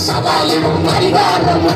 சவாலும் அறிவாலும்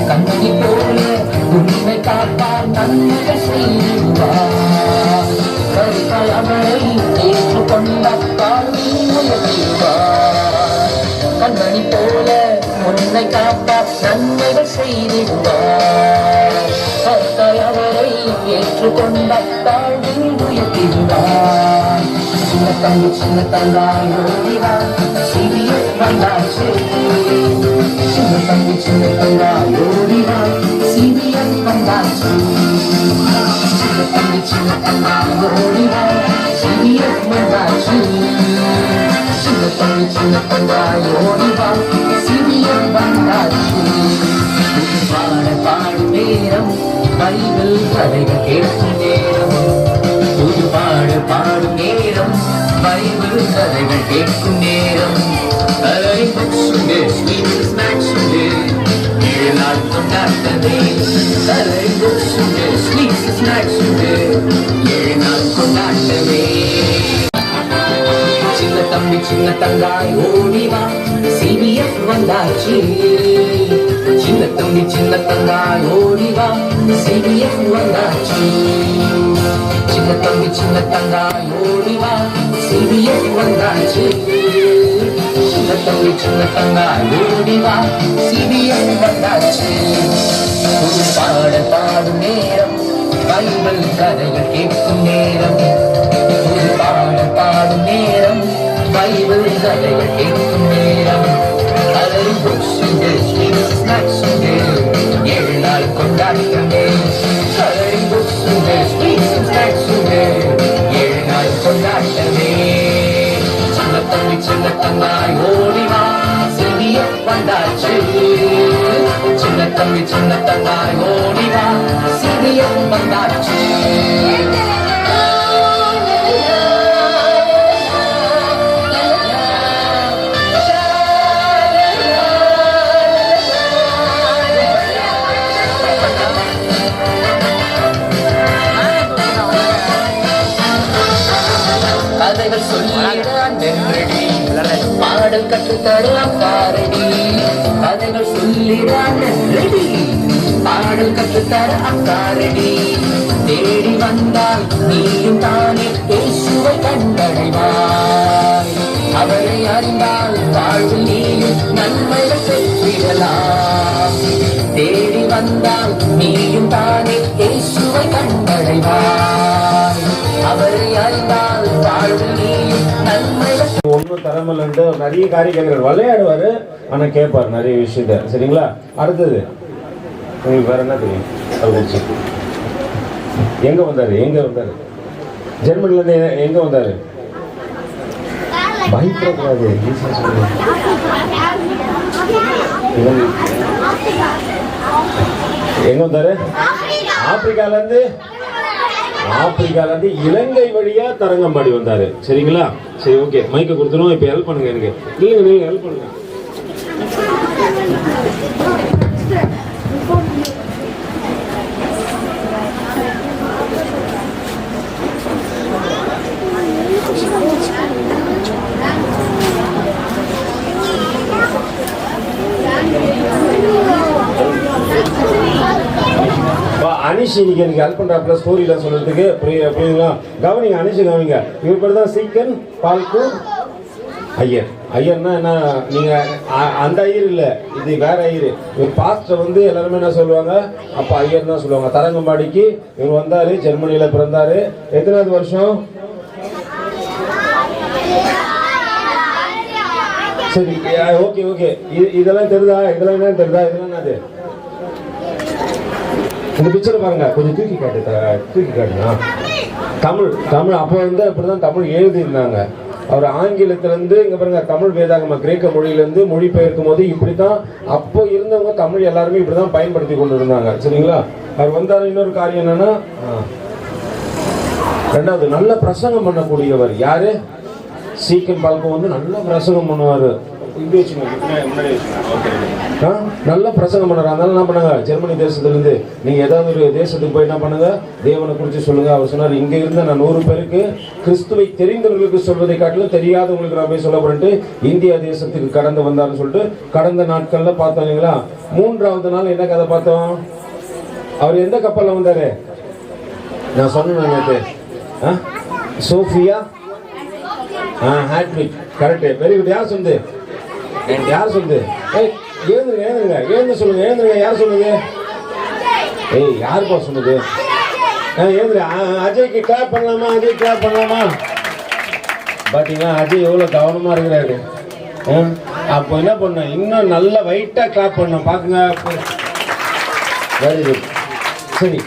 கண்ணி போல உண்மை காப்பார் நன்மைகள் செய்வார் அவரை ஏற்றுக்கொண்ட கண்ணி போல உண்மை காப்பார் நன்மைகள் செய்திருவார் அவரை ஏற்றுக்கொண்ட தாழ்வில் உயர்த்திருவார் சின்ன தங்காயோடிவார் சிறிய வந்தாச்சு சின்ன தங்காயோடிவார் சிறிய வந்தாச்சு சின்ன தங்காயோடிவார் சிறிய வந்தாச்சு சின்ன தங்காயோடிவார் சிறிய வந்தாச்சு பாடும் நேரம் பைபிள் கதைகள் கேட்கும் நேரம் கதைகள் கேட்கும் நேரம் கலரிங் புக்ஸ் உண்டு ஸ்வீட்ஸ் ஸ்நாக்ஸ் உண்டு 7 நாள் கொண்டாட்டமே கலரிங் புக்ஸ் உண்டு ஸ்வீட்ஸ் ஸ்நாக்ஸ் உண்டு 7 நாள் கொண்டாட்டமே சின்ன தம்பி சின்ன தங்காய் ஓடிவா CBF வந்தாச்சு சின்ன தம்பி சின்ன தங்காய் ஓடிவா CBF வந்தாச்சு சின்ன தம்பி சின்ன தங்காய் ஓடிவா CBF வந்தாச்சு சின்ன தம்பி சின்ன தங்காய் ஓடிவா CBF வந்தாச்சு புது பாடல் பாடும் நேரம் பைபிள் கதைகள் கேட்கும் நேரம் புது பாடல் பாடும் நேரம் பைபிள் கதைகள் கேட்கும் நேரம் கலரிங் புக்ஸ் உண்டு ஸ்வீட்ஸ் ஸ்நாக்ஸ் உண்டு 7 நாள் கொண்டாட்டமே கலரிங் புக்ஸ் உண்டு ஸ்வீட்ஸ் ஸ்நாக்ஸ் உண்டு 7 நாள் கொண்டாட்டமே சின்ன தம்பி சின்ன தங்காய் ஓடிவா CBF வந்தாச்சு சின்ன தம்பி சின்ன தங்காய் ஓடிவா CBF வந்தாச்சு கதைகள் சொல்லிடான் நென்றடி பாடல் கற்றுத்தரலாம் காரடி கதைகள் சொல்லிடான் நென்றடி பாடல் கற்றுத்தர அக்காரடி தேடி வந்தால் நீயும் தானே இயேசுவை கண்டடைவாய் அவரை அறிந்தால் வாழ்வில் நீயும் நன்மைகள் பெற்றிடலாம் தேடி வந்தால் நீயும் தானே இயேசுவை கண்டடைவாய் அவரை அறிந்தால் வாழ்வில் நீயும் நன்மைகள் ஒன்றும் தரமில்லைன்ட்டு நிறைய காரியம் கேட்குறாரு. விளையாடுவார், ஆனால் கேட்பார் நிறைய விஷயத்த. சரிங்களா? அடுத்தது உங்களுக்கு வேற என்ன தெரியும்? அது எங்கே வந்தார்? ஜெர்மனிலேருந்து எங்கே வந்தார்? பயப்படக்கூடாது. எங்கே வந்தார்? ஆப்பிரிக்காலேருந்து இலங்கை வழியா தரங்கம்பாடி வந்தாரு. சரிங்களா? சரி, ஓகே. மைக்கை கொடுத்துரும். இப்போ ஹெல்ப் பண்ணுங்க எனக்கு. இல்லைங்க, நீங்க ஹெல்ப் பண்ணுங்க. அனிஷ் இன்னைக்கு எனக்கு ஹெல்ப் பண்றாப்புல ஸ்டோரியில சொல்றதுக்கு. புரியுங்களா? கவனிங்க, அனிஷ் கவனிங்க. இவர் பேர் தான் சீக்கன் பால்கு ஐயர். ஐயர்னா என்ன? நீங்க அந்த ஐயர் இல்ல, இது வேற ஐயர். இவர் பாஸ்டர் வந்து எல்லாருமே என்ன சொல்லுவாங்க? அப்ப ஐயர் தான் சொல்லுவாங்க. தரங்கம்பாடிக்கு இவர் வந்தாரு, ஜெர்மனியில பிறந்தாரு. எத்தனாவது வருஷம்? சரி, ஓகே ஓகே. இதெல்லாம் தெரியுதா? இதெல்லாம் என்ன தெரியுதா? இதெல்லாம் என்னது? இந்த பிக்சரை பாருங்க, கொஞ்சம் தூக்கி காட்டுங்க. தமிழ் அப்போ வந்து அப்படிதான் தமிழ் எழுதியிருந்தாங்க. அவர் ஆங்கிலத்திலிருந்து இங்க பாருங்க, தமிழ் வேதாகம கிரேக்க மொழியிலிருந்து மொழிபெயர்க்கும் போது இப்படித்தான் அப்போ இருந்தவங்க தமிழ் எல்லாருமே இப்படிதான் பயன்படுத்தி கொண்டு இருந்தாங்க. சரிங்களா? அவர் வந்தாரு. இன்னொரு காரியம் என்னன்னா, ரெண்டாவது நல்ல பிரசங்கம் பண்ணக்கூடியவர். யாரு? சீக்கன் பால்கு வந்து நல்ல பிரசங்கம் பண்ணுவாரு. நல்ல பிரசங்கம் பண்றாங்க. அதனால என்ன பண்ணுங்க, ஜெர்மனி தேசத்திலிருந்து நீங்க ஏதாவது ஒரு தேசத்துக்கு போய் என்ன பண்ணுங்க, தேவனை குறித்து சொல்லுங்க. அவர் சொன்னார், இங்க இருந்த நான் 100 பேருக்கு கிறிஸ்துவை தெரிந்தவர்களுக்கு சொல்வதை காட்டிலும் தெரியாதவங்களுக்கு நான் போய் சொல்ல போறேன்ட்டு இந்தியா தேசத்துக்கு கடந்து வந்தாருன்னு சொல்லிட்டு கடந்த நாட்கள்ல பார்த்தோம். இல்லைங்களா? 3வது நாள் என்ன கதை பார்த்தோம்? அவர் எந்த கப்பல்ல வந்தாரு? நான் சொன்னேன் Sophia Hedwig. Correct, very good. யார் சொன்னது? எழுந்துருங்க சொல்லுங்க. யார் சொன்னது? யாருப்பா சொன்னது? எழுந்துரு. அஜய்க்கு கிளாப் பண்ணலாமா? பாத்தீங்கன்னா அஜய் எவ்வளவு கவனமா இருக்கிறாரு. அப்போ என்ன பண்ண, இன்னும் நல்ல வெயிட்டா கிளாப் பண்ணோம். பாக்குங்க. Very good. சரி,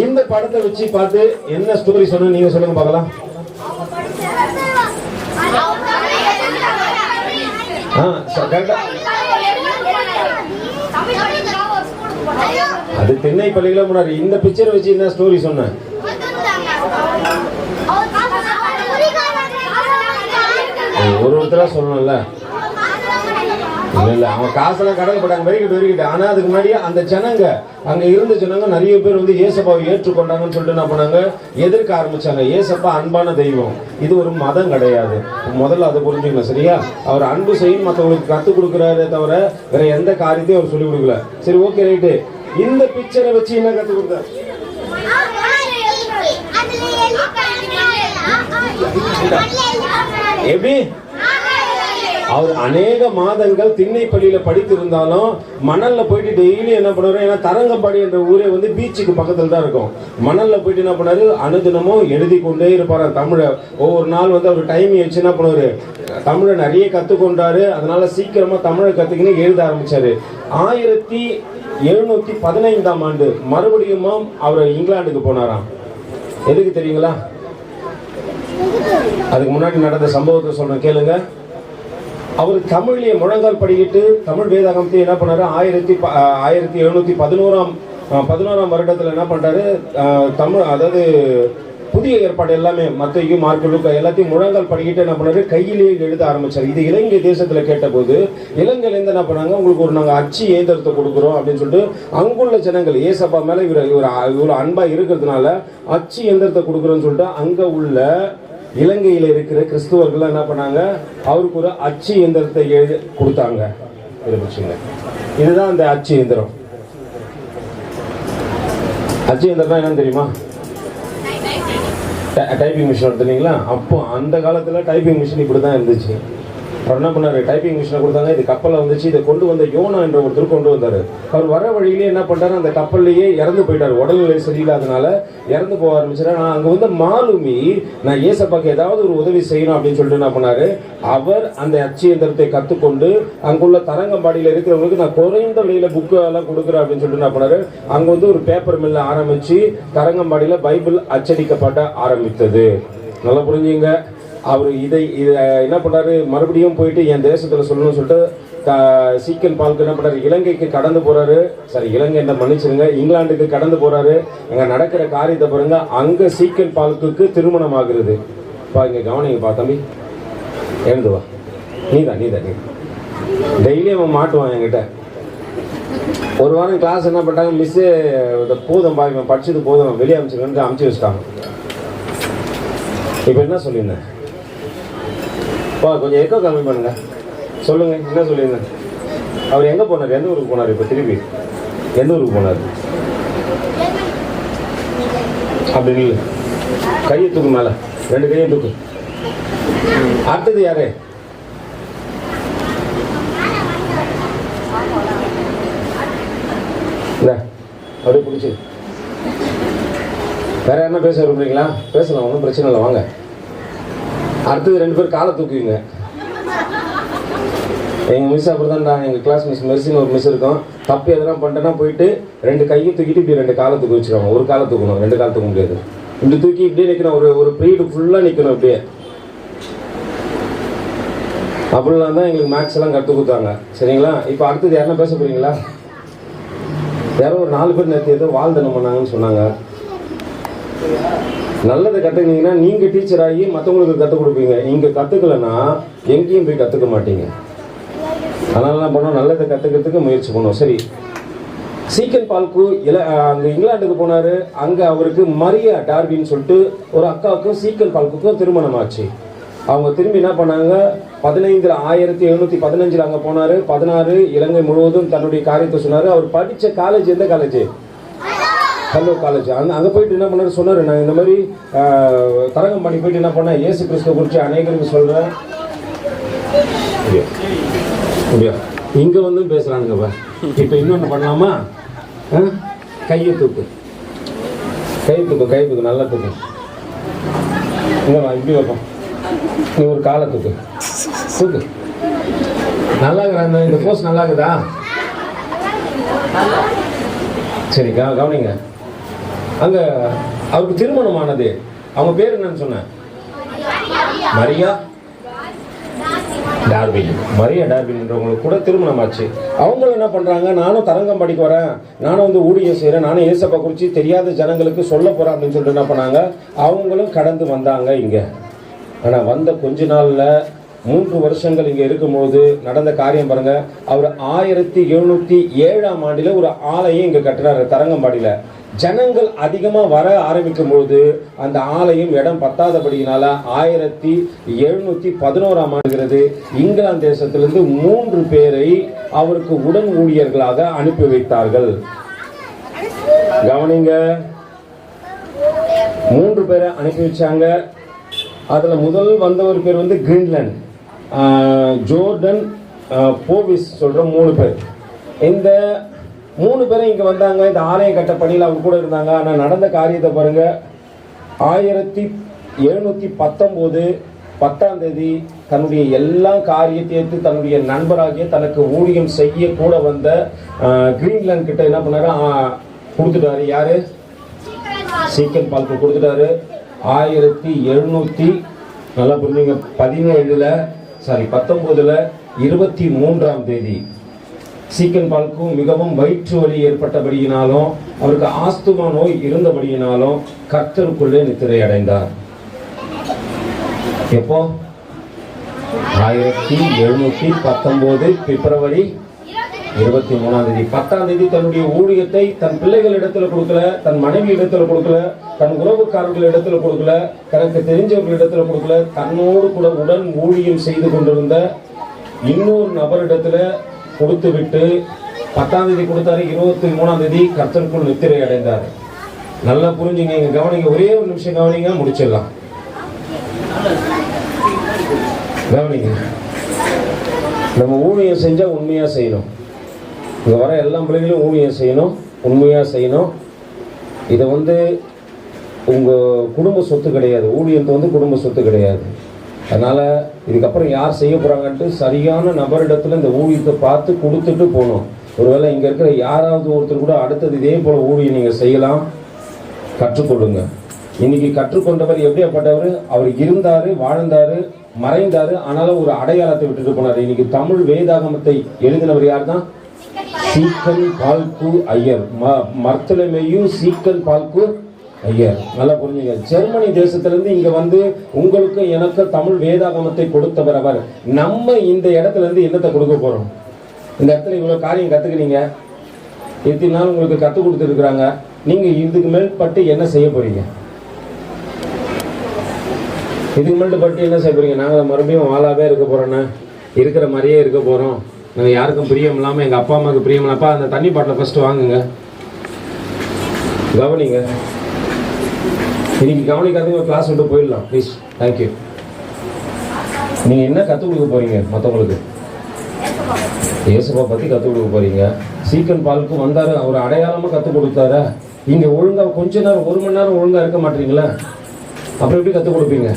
இந்த படத்தை வச்சு பார்த்து என்ன ஸ்டோரி சொன்ன நீங்க சொல்லுங்க பார்க்கலாம். அது தென்னை பள்ளியில முன்னாடி இந்த பிக்சர் வச்சு என்ன ஸ்டோரி சொன்ன? ஒருத்தரா சொல்லணும்ல. இல்ல அவன் காசெல்லாம் கடல் போட்டாங்க, வெறிக்கிட்டு. ஆனா அதுக்கு முன்னாடி அந்த ஜனங்க அங்க இருந்த ஜனங்க நிறைய பேர் வந்து ஏசப்பாவை ஏற்றுக்கொண்டாங்கன்னு சொல்லிட்டு என்ன பண்ணாங்க, எதிர்க்க ஆரம்பிச்சாங்க. ஏசப்பா அன்பான தெய்வம், இது ஒரு மதம் கிடையாது. முதல்ல அதை புரிஞ்சுக்கணும், சரியா? அவர் அன்பு செய்யும் மற்றவங்களுக்கு கற்றுக் கொடுக்குறாரே தவிர வேற எந்த காரியத்தையும் அவர் சொல்லிக் கொடுக்கல. சரி, ஓகே, ரைட்டு. இந்த பிக்சரை வச்சு என்ன கற்றுக் கொடுத்தார்? எப்படி? அவர் அநேக மாதங்கள் திண்ணைப்பள்ளியில படித்திருந்தாலும் மணல்ல போயிட்டு டெய்லி என்ன பண்ணுவாரு, ஏன்னா தரங்கம்பாடி என்ற ஊரே வந்து பீச்சுக்கு பக்கத்துல தான் இருக்கும். மணல்ல போயிட்டு என்ன பண்ணாரு, அனுதினமும் எழுதி கொண்டே இருப்பாரு தமிழை. ஒவ்வொரு நாள் வந்து அவர் டைம் வச்சு என்ன பண்ணுவாரு, தமிழை நிறைய கத்துக்கொண்டாரு. அதனால சீக்கிரமா தமிழை கத்துக்கின்னு எழுத ஆரம்பிச்சாரு. 1715ஆம் ஆண்டு மறுபடியும் அவர் இங்கிலாந்துக்கு போனாராம். எதுக்கு தெரியுங்களா? அதுக்கு முன்னாடி நடந்த சம்பவத்தை சொல்றேன், கேளுங்க. அவர் தமிழ்லேயே முழங்கால் படிக்கிட்டு தமிழ் வேதாகமத்தை என்ன பண்ணாரு, 1711ஆம் வருடத்துல என்ன பண்றாரு, தமிழ், அதாவது புதிய ஏற்பாடு எல்லாமே மத்தேயு, மார்க்கு, லூக்கா எல்லாத்தையும் முழங்கால் படிக்கிட்டு என்ன பண்ணாரு, கையிலேயே எழுத ஆரம்பிச்சாரு. இது இலங்கை தேசத்துல கேட்டபோது இலங்கையிலேருந்து என்ன பண்ணாங்க, உங்களுக்கு ஒரு நாங்க அச்சு இயந்திரத்தை கொடுக்குறோம் அப்படின்னு சொல்லிட்டு அங்குள்ள ஜனங்கள் ஏசப்பா மேல இவர் அன்பா இருக்கிறதுனால அச்சு இயந்திரத்தை கொடுக்குறோன்னு சொல்லிட்டு அங்க உள்ள இலங்கையில் இருக்கிற கிறிஸ்துவர்கள் என்ன பண்ணாங்க, அவருக்கு ஒரு அச்சு இயந்திரத்தை எழுதி கொடுத்தாங்க. இதுதான் அந்த அச்சு இயந்திரம். அச்சு இயந்திரம் என்னன்னு தெரியுமா? டைப்பிங் மிஷின் எடுத்துனீங்களா? அப்போ அந்த காலத்துல டைப்பிங் மிஷின் இப்படிதான் இருந்துச்சு. அவர் என்ன பண்ணாரு, டைப்பிங் மிஷினை கொடுத்தாங்க. இது கப்பலில் வந்துச்சு. இதை கொண்டு வந்த யோனா என்ற ஒருத்தர் கொண்டு வந்தாரு. அவர் வர வழியிலே என்ன பண்ணாரு, அந்த கப்பல்லையே இறந்து போயிட்டாரு. உடல்நிலை சரியில்லாதனால இறந்து போக ஆரம்பிச்சாரு. நான் அங்க வந்து மாலுமி, நான் ஏசப்பாக்கு ஏதாவது ஒரு உதவி செய்யணும் அப்படின்னு சொல்லிட்டு என்ன பண்ணாரு, அவர் அந்த அச்சு இயந்திரத்தை கத்துக்கொண்டு அங்குள்ள தரங்கம்பாடியில் இருக்கிறவங்களுக்கு நான் குறைந்த விலையில புக்கு எல்லாம் கொடுக்குறேன் அப்படின்னு சொல்லிட்டு என்ன பண்ணாரு, அங்க வந்து ஒரு பேப்பர் மில்ல ஆரம்பிச்சு தரங்கம்பாடியில பைபிள் அச்சடிக்கப்பட ஆரம்பித்தது. நல்லா புரிஞ்சுங்க. அவர் இதை என்ன பண்ணாரு, மறுபடியும் போயிட்டு என் தேசத்துல சொல்லணும்னு சொல்லிட்டு சீக்கன் பால்க்கு என்ன பண்ணாரு, இலங்கைக்கு கடந்து போறாரு. சரி, இலங்கை என்ன மன்னிச்சிருங்க, இங்கிலாந்துக்கு கடந்து போறாரு. அங்க நடக்கிற காரியத்தை பாருங்க. அங்க சீக்கன் பால்க்கு திருமணம் ஆகுறது. இங்க கவனிங்க தம்பி, எழுந்து வா. நீதான் டெய்லி அவன் மாட்டுவான் என்கிட்ட. ஒரு வாரம் கிளாஸ் என்ன பண்ணிட்டாங்க, மிஸ் போதும் பாருங்க, படிச்சது போதும், வெளியே அனுப்பிச்சு வச்சுட்டாங்க. இப்ப என்ன சொல்லியிருந்தேன், கொஞ்சம் எக்கோ கம்மி பண்ணுங்க. சொல்லுங்க, என்ன சொல்லியிருந்தேன்? அவர் எங்க போனார், எந்த ஊருக்கு போனார்? இப்ப திருப்பி எந்த ஊருக்கு போனார்? அப்படி இல்லை, கையை தூக்கு மேல, 2 கையும் தூக்கு. அடுத்தது யாரு? அப்படியே பிடிச்சி வேற யாருன்னா பேச விரும்புறீங்களா? பேசலாம், ஒன்றும் பிரச்சனை இல்லை, வாங்க. அடுத்தது 2 பேர் காலை தூக்குவீங்க. எங்கள் மிஸ் அப்படிதான், எங்கள் கிளாஸ் மிஸ் மெர்சின்னு ஒரு மிஸ் இருக்கும். தப்பு எதனா பண்ணிட்டேன்னா போயிட்டு 2 கையும் தூக்கிட்டு இப்படி 2 காலை தூக்கி வச்சுருவாங்க. ஒரு காலை தூக்கணும், 2 காலை தூக்க முடியாது. இப்படி தூக்கி இப்படியே நிற்கணும், ஒரு பீரியடு ஃபுல்லாக நிற்கணும் இப்படியே. அப்படிலாம் தான் எங்களுக்கு மேக்ஸ் எல்லாம் கற்றுக் கொடுத்தாங்க, சரிங்களா? இப்போ அடுத்தது யாருன்னா பேச போறீங்களா? யாரோ ஒரு 4 பேர் நேற்று ஏதோ வாழ்தனம் பண்ணாங்கன்னு சொன்னாங்க. நல்லதை கற்றுக்கினீங்கன்னா நீங்கள் டீச்சர் ஆகி மற்றவங்களுக்கு கற்றுக் கொடுப்பீங்க. இங்கே கற்றுக்கலைன்னா எங்கேயும் போய் கற்றுக்க மாட்டீங்க. அதனால என்ன பண்ணோம், நல்லதை கற்றுக்கிறதுக்கு முயற்சி பண்ணுவோம். சரி, சீக்கன் பால்க்கு அங்கே இங்கிலாந்துக்கு போனார். அங்கே அவருக்கு மரியா டார்வின்னு சொல்லிட்டு ஒரு அக்காவுக்கும் சீக்கன் பால்க்குக்கும் திருமணம் ஆச்சு. அவங்க திரும்பி என்ன பண்ணாங்க, 1715 அங்கே போனார். 16 இலங்கை முழுவதும் தன்னுடைய காரியத்தை சொன்னார். அவர் படித்த காலேஜ் எந்த காலேஜ்? கல்லூர் காலேஜ். அங்கே போயிட்டு என்ன பண்ணாரு சொன்னார், நான் இந்த மாதிரி தரங்கம்பாடி போயிட்டு என்ன பண்ணேன், இயேசு கிறிஸ்துவ குறித்து அநேகருக்கு சொல்கிறேன். இங்கே வந்து பேசுகிறானுங்கப்பா. இப்போ இன்னொன்று பண்ணலாமா? கையை தூக்கு, நல்லா தூக்கு. இங்கே இப்படி வைப்போம், நீ ஒரு காலை தூக்கு. நல்லா இருக்குதா இந்த போஸ்ட்? நல்லா இருக்குதா? சரி, கவனிங்க. அங்க அவருக்கு திருமணமானது. அவங்க பேர் என்னன்னு சொன்னேன், மரியா டார்வின். மரியா டார்வின்ன்றவங்களுக்கு கூட திருமணம் ஆச்சு. அவங்களும் என்ன பண்றாங்க, நானும் தரங்கம்பாடிக்கு வரேன், நானும் வந்து ஊழியம் செய்யறேன், நானும் ஏசப்பா குறித்து தெரியாத ஜனங்களுக்கு சொல்ல போறேன் அப்படின்னு சொல்லிட்டு என்ன பண்ணாங்க, அவங்களும் கடந்து வந்தாங்க இங்க. ஆனா வந்த கொஞ்ச நாள்ல 3 வருஷங்கள் இங்க இருக்கும்போது நடந்த காரியம் பாருங்க. அவர் 1707ஆம் ஆண்டுல ஒரு ஆலயம் இங்க கட்டுறாரு தரங்கம்பாடியில. ஜனங்கள் அதிகமா வர ஆரம்பிக்கும் போது அந்த ஆலயம் இடம் பத்தாதபடியினால 1711ஆம் ஆண்டுகிறது இங்கிலாந்து தேசத்திலிருந்து 3 பேரை அவருக்கு உடன் ஊழியர்களாக அனுப்பி வைத்தார்கள். கவனிங்க, 3 பேரை அனுப்பி வச்சாங்க. அதுல முதல் வந்தவர் பேர் வந்து கிரீன்லாந்து, ஜோர்டன், போவிஸ் சொல்ற 3 பேர். இந்த 3 பேரும் இங்க வந்தாங்க. இந்த ஆலயம் கட்ட பணியில் அவங்க கூட இருந்தாங்க. ஆனா நடந்த காரியத்தை பாருங்க. 1719 10ஆம் தேதி தன்னுடைய எல்லா காரியத்தையும் தன்னுடைய நண்பராகிய தனக்கு ஊழியம் செய்ய கூட வந்த கிரீன்லாந்து கிட்ட என்ன பண்ணாரு, கொடுத்துட்டாரு. யாரு? சீக்கன் பால்க்கு கொடுத்துட்டாரு. 1700 நல்லா புரிஞ்சுங்க 19ல 23ஆம் தேதி சீக்கன் பால்க்கும் மிகவும் வயிற்று வலி ஏற்பட்டபடியினாலும் அவருக்கு ஆஸ்துமா நோய் இருந்தபடியினாலும் கர்த்தருக்குள்ளே நித்திரை அடைந்தார். எப்போ? 1719 பிப்ரவரி 23ஆம் தேதி. 10ஆம் தேதி தன்னுடைய ஊழியத்தை தன் பிள்ளைகள் இடத்துல கொடுக்கல, தன் மனைவி இடத்துல கொடுக்கல, தன் உறவுக்காரர்கள் இடத்துல கொடுக்கல, தனக்கு தெரிஞ்சவர்கள் இடத்துல கொடுக்கல. தன்னோடு கூட உடன் ஊழியம் செய்து கொண்டிருந்த இன்னொரு நபரிடத்துல கொடுத்து விட்டு 10ஆம் தேதி கொடுத்தாரு. 23ஆம் தேதி கர்த்தருக்குள் நித்திரை அடைந்தார். நல்லா புரிஞ்சுங்க, இங்க கவனிங்க, ஒரே ஒரு நிமிஷம் கவனிங்க, முடிச்சிடலாம். கவனிங்க, நம்ம ஊழியம் செஞ்சா உண்மையா செய்யணும். இங்க வர எல்லா பிள்ளைகளும் ஊழியம் செய்யணும், உண்மையா செய்யணும். இதை உங்க குடும்ப சொத்து கிடையாது. ஊழியத்தை குடும்ப சொத்து கிடையாது. அதனால இதுக்கப்புறம் யார் செய்ய போறாங்கன்ட்டு சரியான நபரிடத்துல இந்த ஊழியத்தை பார்த்து கொடுத்துட்டு போகணும். ஒருவேளை இங்க இருக்கிற யாராவது ஒருத்தர் கூட அடுத்தது இதே போல ஊழியம் நீங்க செய்யலாம், கற்றுக்கொள்ளுங்க. இன்னைக்கு கற்றுக்கொண்டவர் எப்படியாப்பட்டவர்? அவர் இருந்தாரு, வாழ்ந்தாரு, மறைந்தாரு, ஆனாலும் ஒரு அடையாளத்தை விட்டுட்டு போனாரு. இன்னைக்கு தமிழ் வேதாகமத்தை எழுதினவர் யார் தான்? சீக்கன் பால்கு ஐயர். மர்த்தலமேயு சீக்கன் பால்கு ஐயர். நல்லா புரிஞ்சுங்க. ஜெர்மனி தேசத்திலிருந்து இங்க உங்களுக்கு எனக்கு தமிழ் வேதாகமத்தை கொடுத்தவர் அவர். நம்ம இந்த இடத்துல இருந்து என்னத்தை கொடுக்க போறோம்? இந்த இடத்துல இவ்வளவு காரியம் கத்துக்கினீங்க, இத்தனை நாள் உங்களுக்கு கத்துக் கொடுத்து இருக்கிறாங்க. நீங்க இதுக்கு மேற்பட்டு என்ன செய்ய போறீங்க? இதுக்கு மேற்பட்டு என்ன செய்ய போறீங்க? நாங்க மறுபடியும் வாழாவே இருக்க போறோன்னு, இருக்கிற மாதிரியே இருக்க போறோம். நாங்க யாருக்கும் பிரியம் இல்லாம, எங்க அப்பா அம்மாவுக்கு பிரியம் இல்லாம, அந்த தண்ணி பாட்டில ஃபர்ஸ்ட் வாங்குங்க. கவனிங்க, இன்னைக்கு கவனிக்காதீங்க, கிளாஸ் விட்டு போயிடலாம் ப்ளீஸ். தேங்க்யூ. நீங்க என்ன கற்றுக் கொடுக்க போறீங்க மற்றவங்களுக்கு? இயேசுவை பத்தி கற்றுக் கொடுக்க போறீங்க. சீக்கன் பாலுக்கு வந்தாரு, அவர் அடையாளமா கற்றுக் கொடுத்தாரு. இங்க ஒழுங்கா கொஞ்ச நேரம் 1 மணி நேரம் ஒழுங்கா இருக்க மாட்டீங்களா? அப்புறம் எப்படி கற்றுக் கொடுப்பீங்க?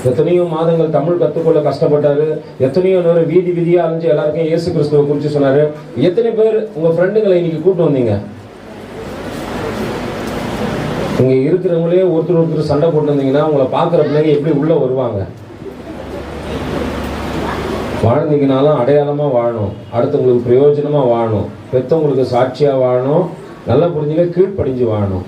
எத்தனையோ மாதங்கள் தமிழ் கற்றுக்கொள்ள கஷ்டப்பட்டாரு. எத்தனையோ நேரம் வீதி வீதியா அலைஞ்சு எல்லாருக்கும் இயேசு கிறிஸ்துவை குறித்து சொன்னாரு. எத்தனை பேர் உங்க ஃப்ரெண்டுகளை இன்னைக்கு கூப்பிட்டு வந்தீங்க? இங்க இருக்கிறவங்களே ஒருத்தர் சண்டை போட்டு வந்தீங்கன்னா உங்களை பார்க்குற பிள்ளைங்க எப்படி உள்ள வருவாங்க? வாழ்ந்தீங்கனாலும் அடையாளமா வாழணும், அடுத்தவங்களுக்கு பிரயோஜனமா வாழணும், பெற்றவங்களுக்கு சாட்சியா வாழணும். நல்லா புரிஞ்சுக்க, கீழ்ப்படிஞ்சு வாழணும்.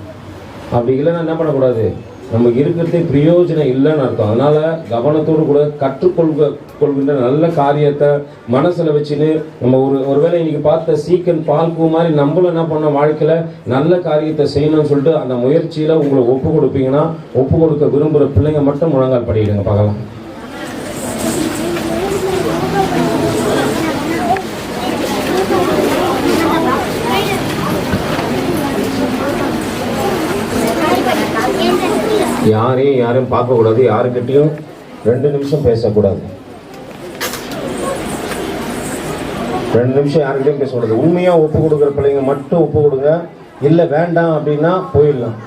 அப்படி இல்லைன்னா என்ன பண்ணக்கூடாது? நமக்கு இருக்கிறதே பிரயோஜனம் இல்லைன்னு அர்த்தம். அதனால கவனத்தோடு கூட கற்றுக்கொள்கின்ற நல்ல காரியத்தை மனசுல வச்சுன்னு நம்ம ஒருவேளை இன்னைக்கு பார்த்த சீக்கன் பால்பூ மாதிரி நம்மளும் என்ன பண்ண வாழ்க்கையில நல்ல காரியத்தை செய்யணும்னு சொல்லிட்டு அந்த முயற்சியில உங்களை ஒப்பு கொடுப்பீங்கன்னா, ஒப்பு கொடுக்க விரும்புகிற பிள்ளைங்க மட்டும் முழங்கால் படிக்கிடுங்க பார்க்கலாம். யாரையும் பார்க்கக்கூடாது, யாருக்கிட்டையும் 2 நிமிஷம் பேசக்கூடாது. 2 நிமிஷம் யாருக்கிட்டையும் பேசக்கூடாது. உண்மையா ஒப்பு கொடுக்குற பிள்ளைங்க மட்டும் ஒப்பு கொடுங்க. இல்லை வேண்டாம் அப்படின்னா போயிடலாம்.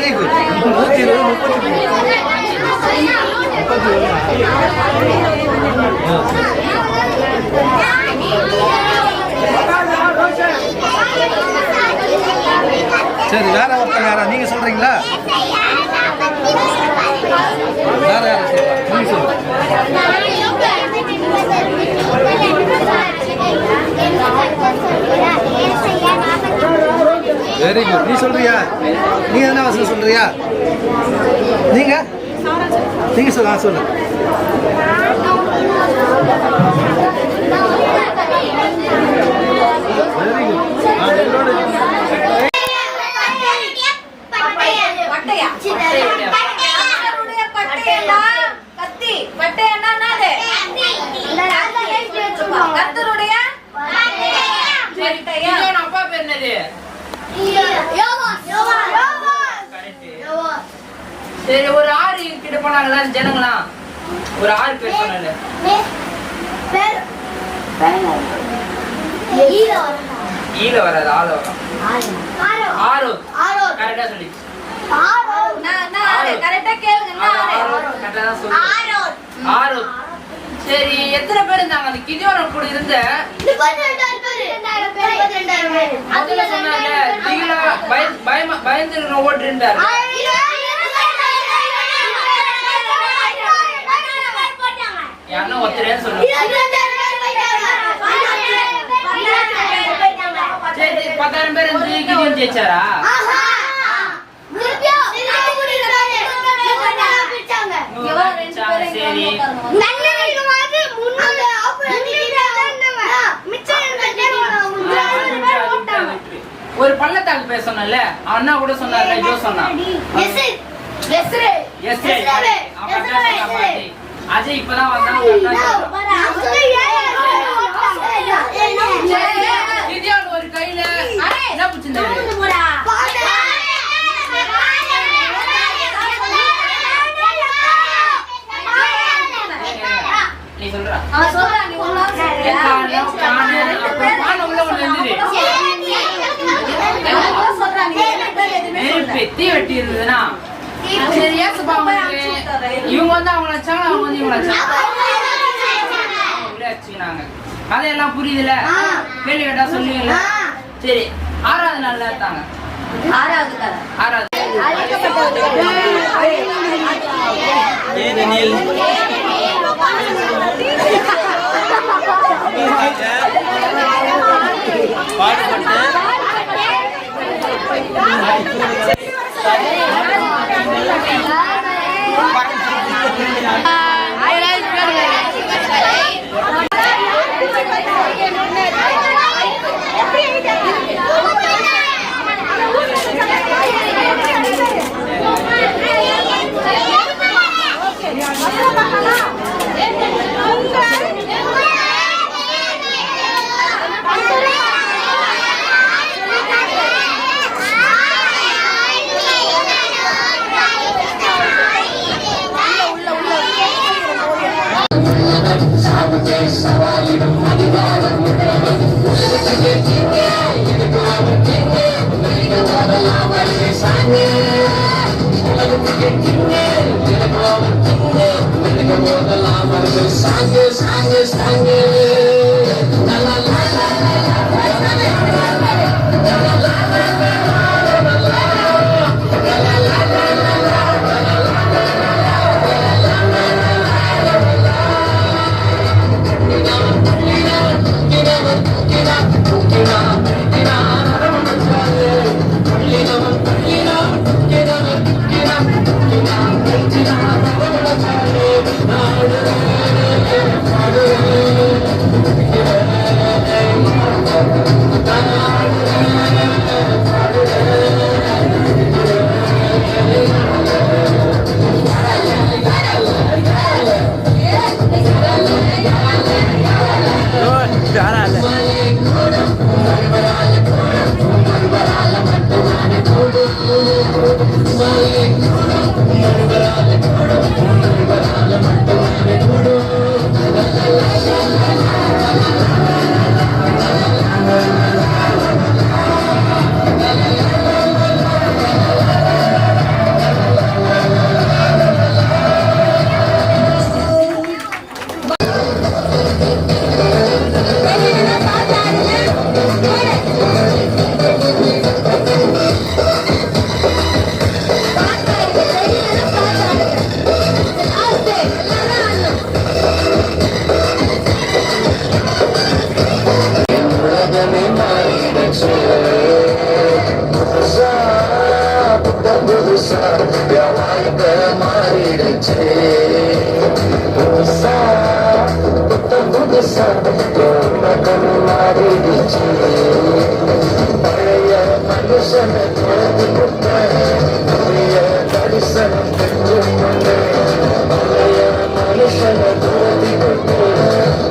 Very good. 133. சரி, வேற ஒருத்தர் யாரா நீங்க சொல்றீங்களா? வேற யாரா சொல்றா? நீங்க சொல்லுங்க. Very good. நீ சொல்றியா? நீ என்ன வசனம் சொல்றியா? நீங்க சொல்ல சொல்லு. Very good. அப்பா பேர் என்னது? சரி, ஒரு ஆறு கிட்ட போனாங்களா ஜனங்களா? ஒரு ஆறு பேர் சொன்னாங்க. ஈல வராது, ஆள வரும். ஆரோ கரெக்டா சொல்லி. ஆரோ. சரி, எத்தனை பேர் இருந்தாங்க அந்த கிதியோன் கூட இருந்த? அதுல சொன்னாங்க பயந்து ஓட்டு இருந்தாரு. யாருன்னா ஒருத்தரே சொல்லுங்க. சரி, 10,000 பேர் இருந்து கிதியோன் ஜெயிச்சாரா? சரி, ஒரு பள்ளத்தாக்கு பேர் சொன்னல, அண்ணா கூட சொன்னார்ல, ஜோ சொன்னா அஜய் இப்பதான் வந்தான். ஒரு கையில என்ன பிடிச்சிருந்தாரு? நீ சொல்ற பெத்தி வெட்டி இருந்ததுன்னா சரியா இவங்க வந்து அவங்க வச்சாங்க, அவங்க வந்து இவங்க வச்சுக்கினாங்க. கதையெல்லாம் புரியுதுல? கேள்வி கேட்டா சொல்லுவீங்களா? சரி, 6வது நாள்ல எடுத்தாங்க. 6வது புதுசா உலகம் மாறிடுச்சு. பழைய மனுஷனை குழந்தை புட்ட புதிய தரிசனம் பெற்றுக்கொண்டு பழைய மனுஷனை குழந்தை புட்டு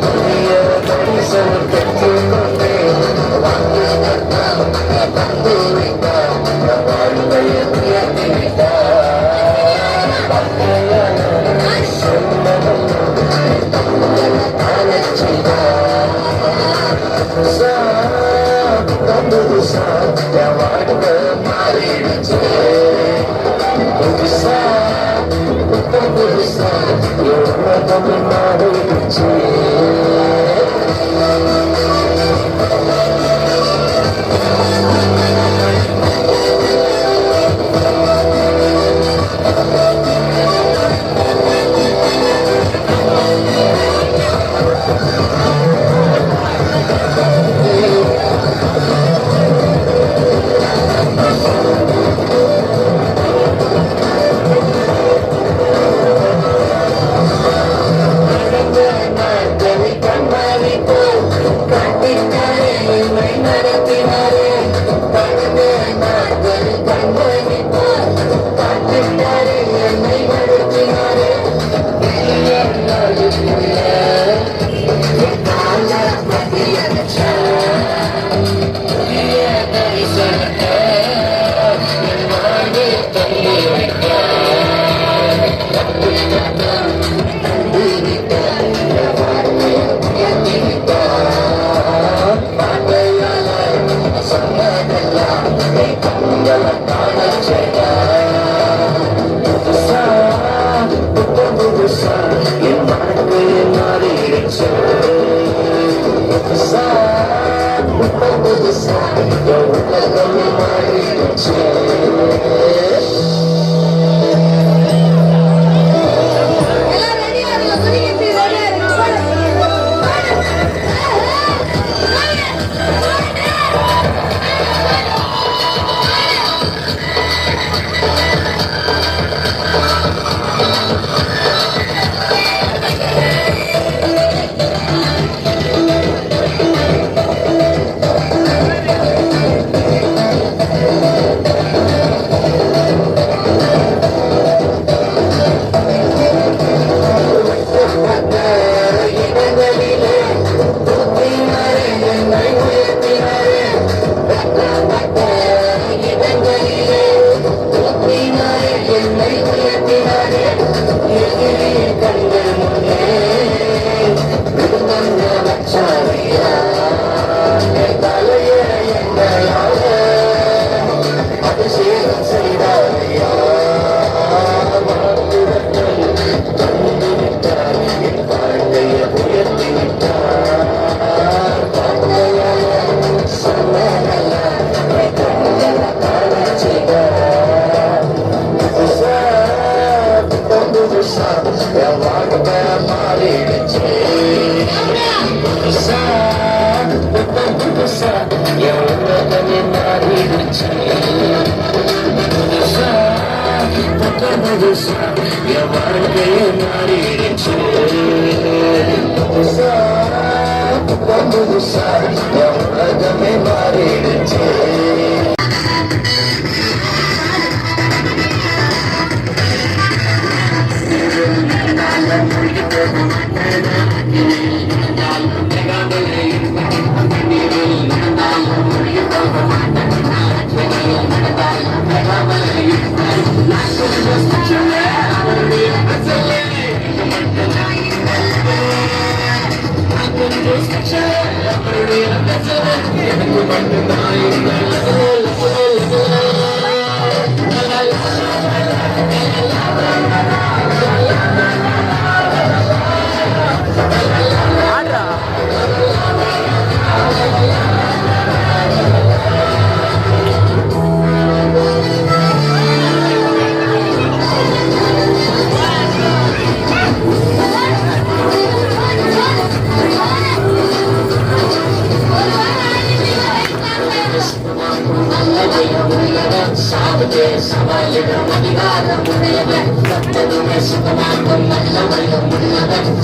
புதிய தரிசனம் பெற்றுக்கொண்டு வந்து வைத்தார் வாழ்வையை உயர்த்தி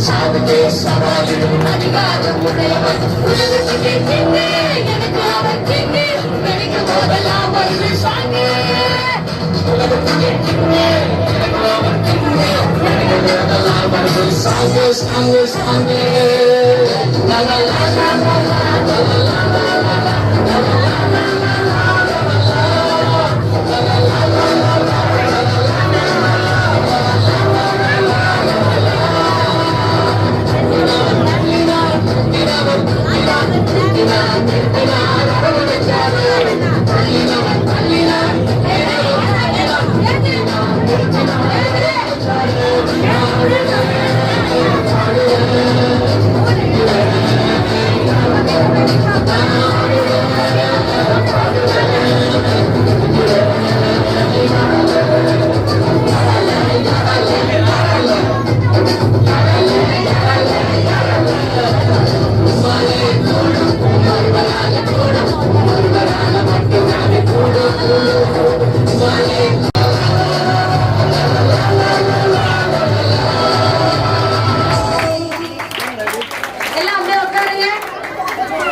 சாவுக்கே சவாலிடும் அதிகாரம் உடையவன் உலகத்துக்கே கிங்கு எனக்கு அவன் கிங்கு நினைக்கும் போதெல்லாம் வந்து சாங்கு உலகத்துக்கே கிங்கு எனக்கு அவன் கிங்கு நினைக்கும் போதெல்லாம் வந்து சாங்கு சாங்கு சாங்கு லா லா லா லா லா லா லா